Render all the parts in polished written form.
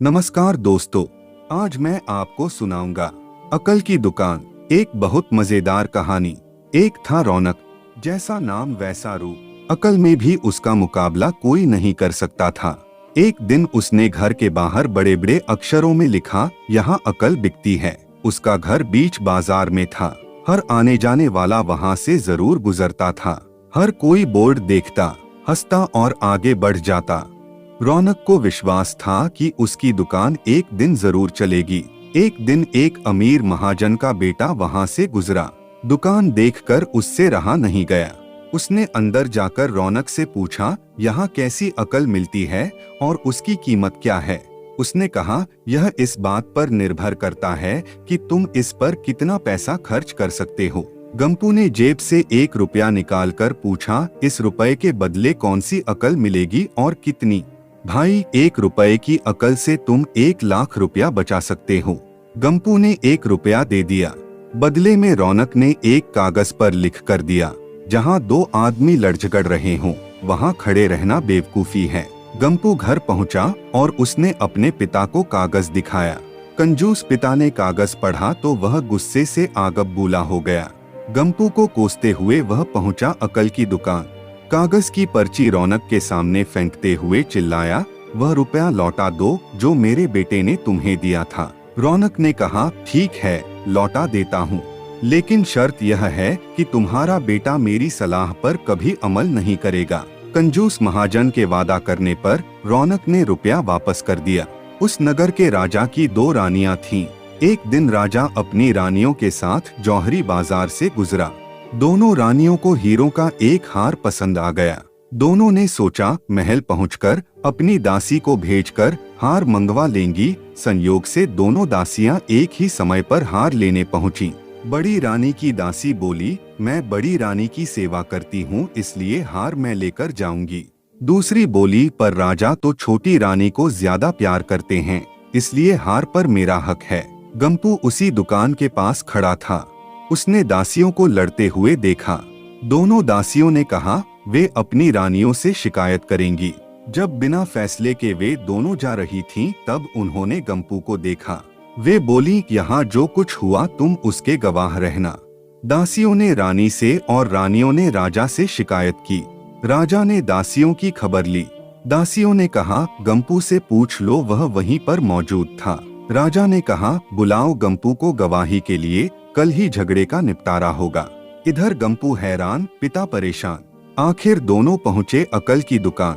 नमस्कार दोस्तों, आज मैं आपको सुनाऊंगा अकल की दुकान। एक बहुत मजेदार कहानी। एक था रौनक, जैसा नाम वैसा रूप। अकल में भी उसका मुकाबला कोई नहीं कर सकता था। एक दिन उसने घर के बाहर बड़े बड़े अक्षरों में लिखा, यहाँ अकल बिकती है। उसका घर बीच बाजार में था। हर आने जाने वाला वहाँ से जरूर गुजरता था। हर कोई बोर्ड देखता, हंसता और आगे बढ़ जाता। रौनक को विश्वास था कि उसकी दुकान एक दिन जरूर चलेगी। एक दिन एक अमीर महाजन का बेटा वहां से गुजरा। दुकान देखकर उससे रहा नहीं गया। उसने अंदर जाकर रौनक से पूछा, यहाँ कैसी अकल मिलती है और उसकी कीमत क्या है? उसने कहा, यह इस बात पर निर्भर करता है कि तुम इस पर कितना पैसा खर्च कर सकते हो। गंपू ने जेब से 1 रुपया निकालकर पूछा, इस रुपए के बदले कौन सी अकल मिलेगी और कितनी? भाई, 1 रुपए की अकल से तुम 1 लाख रुपया बचा सकते हो। गंपू ने 1 रुपया दे दिया। बदले में रौनक ने एक कागज पर लिख कर दिया, जहाँ 2 आदमी लड़ झगड़ रहे हों, वहाँ खड़े रहना बेवकूफी है। गंपू घर पहुँचा और उसने अपने पिता को कागज दिखाया। कंजूस पिता ने कागज पढ़ा तो वह गुस्से से आग बबूला हो गया। गंपू को कोसते हुए वह पहुँचा अकल की दुकान। कागज की पर्ची रौनक के सामने फेंकते हुए चिल्लाया, वह रुपया लौटा दो जो मेरे बेटे ने तुम्हें दिया था। रौनक ने कहा, ठीक है, लौटा देता हूँ, लेकिन शर्त यह है कि तुम्हारा बेटा मेरी सलाह पर कभी अमल नहीं करेगा। कंजूस महाजन के वादा करने पर रौनक ने रुपया वापस कर दिया। उस नगर के राजा की 2 रानियां थीं। एक दिन राजा अपनी रानियों के साथ जौहरी बाजार से गुजरा। दोनों रानियों को हीरों का एक हार पसंद आ गया। दोनों ने सोचा, महल पहुंचकर अपनी दासी को भेजकर हार मंगवा लेंगी। संयोग से दोनों दासियां एक ही समय पर हार लेने पहुंची। बड़ी रानी की दासी बोली, मैं बड़ी रानी की सेवा करती हूं, इसलिए हार मैं लेकर जाऊंगी। दूसरी बोली, पर राजा तो छोटी रानी को ज्यादा प्यार करते हैं, इसलिए हार पर मेरा हक है। गंपू उसी दुकान के पास खड़ा था। उसने दासियों को लड़ते हुए देखा। दोनों दासियों ने कहा, वे अपनी रानियों से शिकायत करेंगी। जब बिना फैसले के वे दोनों जा रही थीं, तब उन्होंने गंपू को देखा। वे बोली, यहाँ जो कुछ हुआ तुम उसके गवाह रहना। दासियों ने रानी से और रानियों ने राजा से शिकायत की। राजा ने दासियों की खबर ली। दासियों ने कहा, गंपू से पूछ लो, वह वहीं पर मौजूद था। राजा ने कहा, बुलाओ गंपू को गवाही के लिए, कल ही झगड़े का निपटारा होगा। इधर गंपू हैरान, पिता परेशान। आखिर दोनों पहुँचे अकल की दुकान।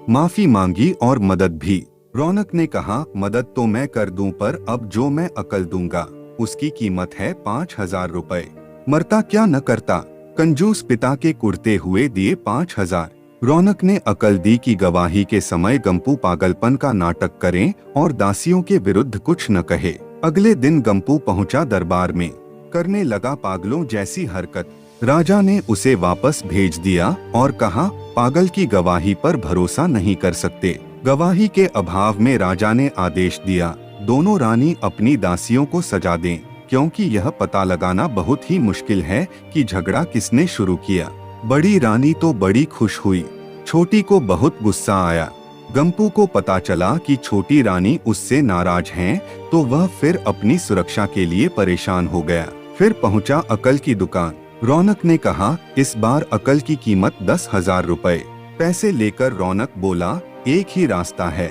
माफी मांगी और मदद भी। रौनक ने कहा, मदद तो मैं कर दूं, पर अब जो मैं अकल दूंगा उसकी कीमत है 5000 रुपए। मरता क्या न करता। कंजूस पिता के कुर्ते हुए दिए 5000। रौनक ने अकल दी कि गवाही के समय गंपू पागलपन का नाटक करे और दासियों के विरुद्ध कुछ न कहे। अगले दिन गंपू पहुंचा दरबार में। करने लगा पागलों जैसी हरकत। राजा ने उसे वापस भेज दिया और कहा, पागल की गवाही पर भरोसा नहीं कर सकते। गवाही के अभाव में राजा ने आदेश दिया, दोनों रानी अपनी दासियों को सजा दें, क्योंकि यह पता लगाना बहुत ही मुश्किल है कि झगड़ा किसने शुरू किया। बड़ी रानी तो बड़ी खुश हुई, छोटी को बहुत गुस्सा आया। गंपू को पता चला कि छोटी रानी उससे नाराज हैं, तो वह फिर अपनी सुरक्षा के लिए परेशान हो गया। फिर पहुंचा अकल की दुकान। रौनक ने कहा, इस बार अकल की कीमत 10,000 रुपए। पैसे लेकर रौनक बोला, एक ही रास्ता है,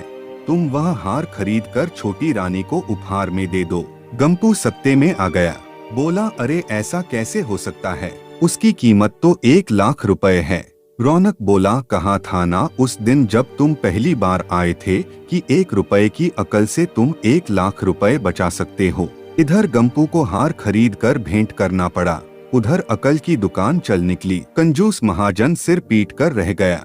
तुम वह हार खरीद कर छोटी रानी को उपहार में दे दो। गंपू सत्ते में आ गया। बोला, अरे ऐसा कैसे हो सकता है, उसकी कीमत तो 1 लाख रुपए है। रौनक बोला, कहा था ना उस दिन जब तुम पहली बार आए थे कि 1 रुपए की अकल से तुम 1 लाख रुपए बचा सकते हो। इधर गंपू को हार खरीद कर भेंट करना पड़ा, उधर अकल की दुकान चल निकली। कंजूस महाजन सिर पीट कर रह गया।